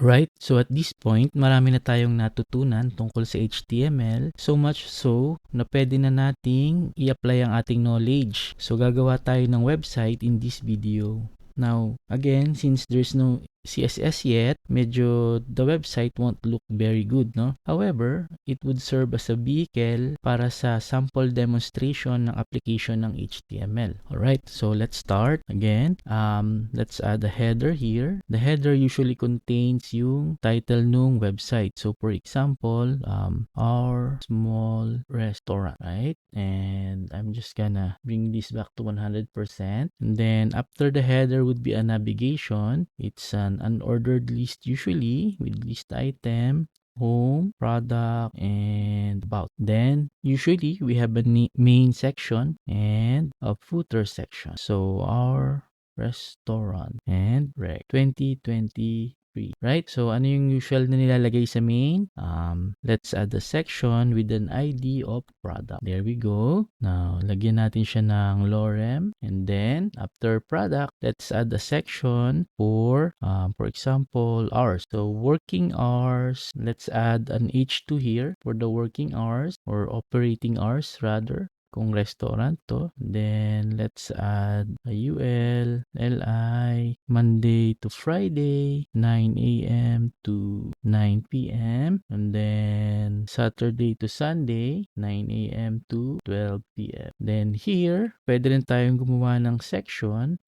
Right? So at this point, marami na tayong natutunan tungkol sa HTML. So much so na pwede na nating i-apply ang ating knowledge. So gagawa tayo ng website in this video. Now, again, since there's no CSS yet, medyo the website won't look very good, no? However, it would serve as a vehicle para sa sample demonstration ng application ng HTML. Alright, so let's start. Again, let's add a header here. The header usually contains yung title nung website. So, for example, our small restaurant, right? And I'm just gonna bring this back to 100%. And then after the header would be a navigation. It's an unordered list usually with list item, home, product, and about. Then usually we have a main section and a footer section. So our restaurant and rec 2023, right? So ano yung usual na nilalagay sa main? Let's add a section with an ID of product. There we go. Now lagyan natin siya ng lorem, and then after product, let's add a section for example hours. So working hours, let's add an H2 here for the working hours or operating hours rather. Kung restaurant to, then let's add a UL, LI, Monday to Friday, 9 a.m. to 9 p.m. And then Saturday to Sunday, 9 a.m. to 12 p.m. Then here, pwede rin tayong gumawa ng section.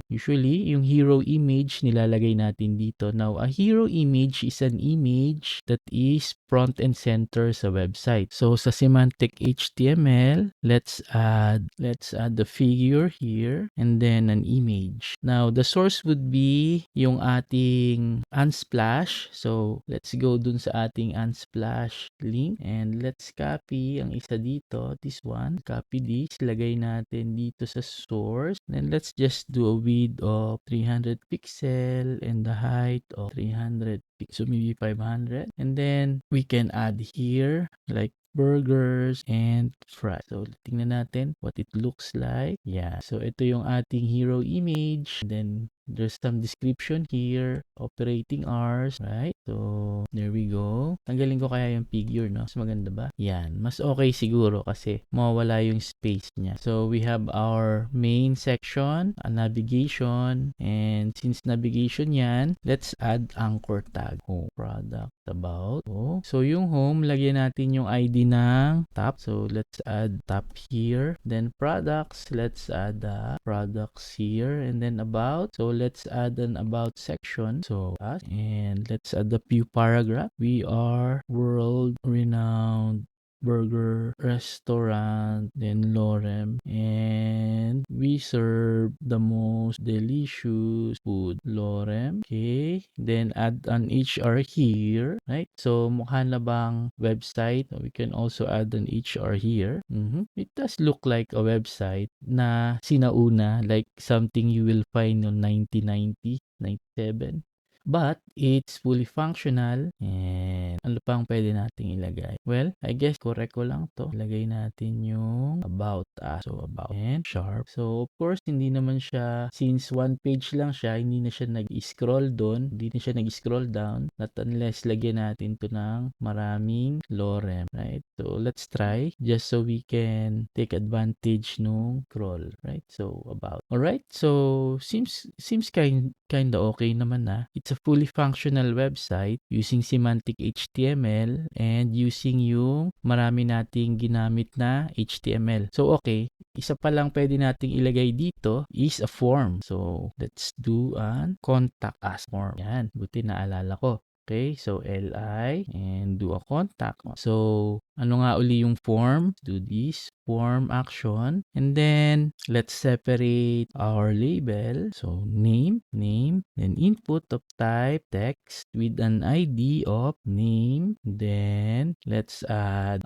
Usually, yung hero image nilalagay natin dito. Now, a hero image is an image that is front and center sa website. So, sa semantic HTML, let's add the figure here and then an image. Now, the source would be yung ating Unsplash. So, let's go dun sa ating Unsplash link and let's copy ang isa dito, this one. Copy this, lagay natin dito sa source. Then, let's just do a width of 300 pixel and the height of 300 pixel. So, maybe 500. And then, we can add here like burgers and fries. So, tingnan natin what it looks like. Yeah. So, ito yung ating hero image. Then, there's some description here. Operating hours, right? So, there we go. Tanggalin ko kaya yung figure, no? Mas maganda ba? Yan. Mas okay siguro kasi mawawala yung space niya. So, we have our main section, a navigation, and since navigation yan, let's add anchor tag. Home, product, about. So, yung home, lagyan natin yung ID ng top. So, let's add top here. Then, products, let's add the products here. And then, about. So, let's add an about section. So, and let's add a few paragraph. We are world-renowned burger restaurant, then lorem, and we serve the most delicious food, lorem. Okay, then add an HR here, right? So mukha na bang website? We can also add an HR here. It does look like a website na sinauna, like something you will find on 1990, 97. But it's fully functional. And ano pang pwede nating ilagay? Well, I guess correct ko lang to. Ilagay natin yung about us. So about and sharp. So of course, hindi naman siya, since one page lang siya, hindi na siya nag-scroll doon. Hindi na siya nag-scroll down. Not unless lagyan natin to ng maraming lorem. Right? So let's try just so we can take advantage nung scroll. Right? So about. Alright? So seems kinda okay naman na. It's a fully functional website using semantic HTML and using yung marami nating ginamit na HTML. So okay, isa pa lang pwede nating ilagay dito is a form. So let's do an contact us form. Yan, buti naalala ko. Okay, so LI and do a contact. So, ano nga uli yung form? Do this form action. And then, let's separate our label. So, name, then input of type text with an ID of name. Then, let's add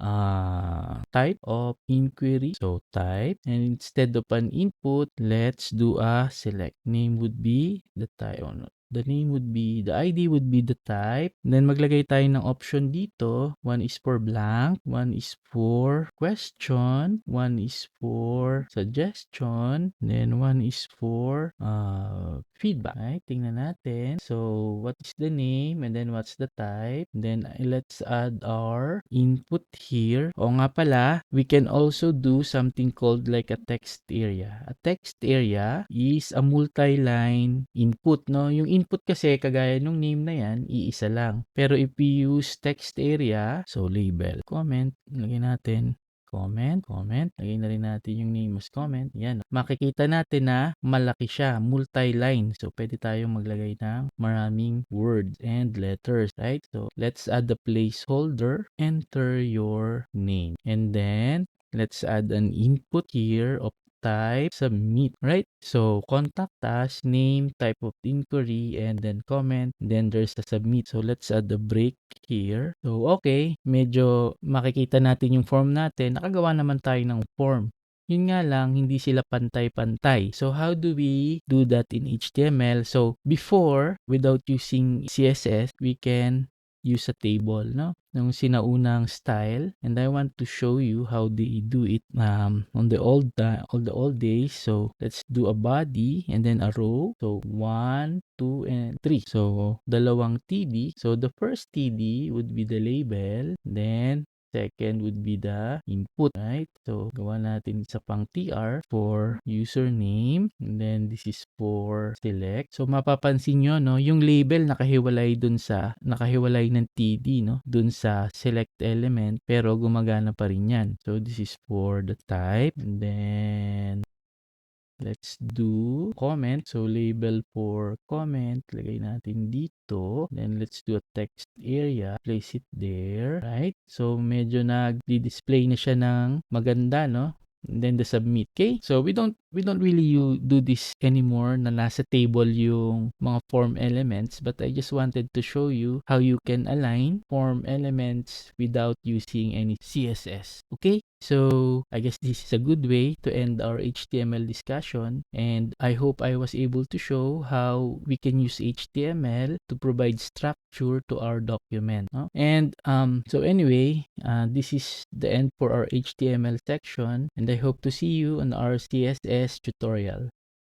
type of inquiry. So, type. And instead of an input, let's do a select. Name would be the type. The ID would be the type. Then maglagay tayo ng option dito. One is for blank, one is for question, one is for suggestion, then one is for feedback. Right? Tingnan natin. So, what is the name and then what's the type? Then let's add our input here. O nga pala, we can also do something called like a text area. A text area is a multi-line input, no? Yung input kasi kagaya nung name na yan, iisa lang. Pero if we use text area, so label, comment, lagyan natin comment, lagay na rin natin yung name as comment. Yan. Makikita natin na malaki siya, multi-line. So, pwede tayong maglagay ng maraming words and letters, right? So, let's add the placeholder, enter your name. And then, let's add an input here of type submit, right? So contact us, name, type of inquiry, and then comment, then there's the submit. So let's add the break here. So okay, medyo makikita natin yung form natin. Nakagawa naman tayo ng form. Yun nga lang, hindi sila pantay-pantay. So how do we do that in HTML? So before, without using CSS, we can use a table, no? Nung sinaunang style, and I want to show you how they do it on the old days. So let's do a body and then a row. So 1, 2, and 3. So dalawang TD. So the first TD would be the label, then second would be the input, right? So, gawa natin isa pang TR for username. And then, this is for select. So, mapapansin nyo, no, yung label nakahiwalay ng TD, no, dun sa select element, pero gumagana pa rin yan. So, this is for the type. And then, let's do comment. So, label for comment. Lagay natin dito. Then, let's do a text area. Place it there. Right? So, medyo nag-display na siya ng maganda, no? And then the submit. Okay? So, we don't really do this anymore na nasa table yung mga form elements, but I just wanted to show you how you can align form elements without using any CSS. Okay? So, I guess this is a good way to end our HTML discussion, and I hope I was able to show how we can use HTML to provide structure to our document. No? And so anyway, this is the end for our HTML section, and I hope to see you on our CSS tutorial.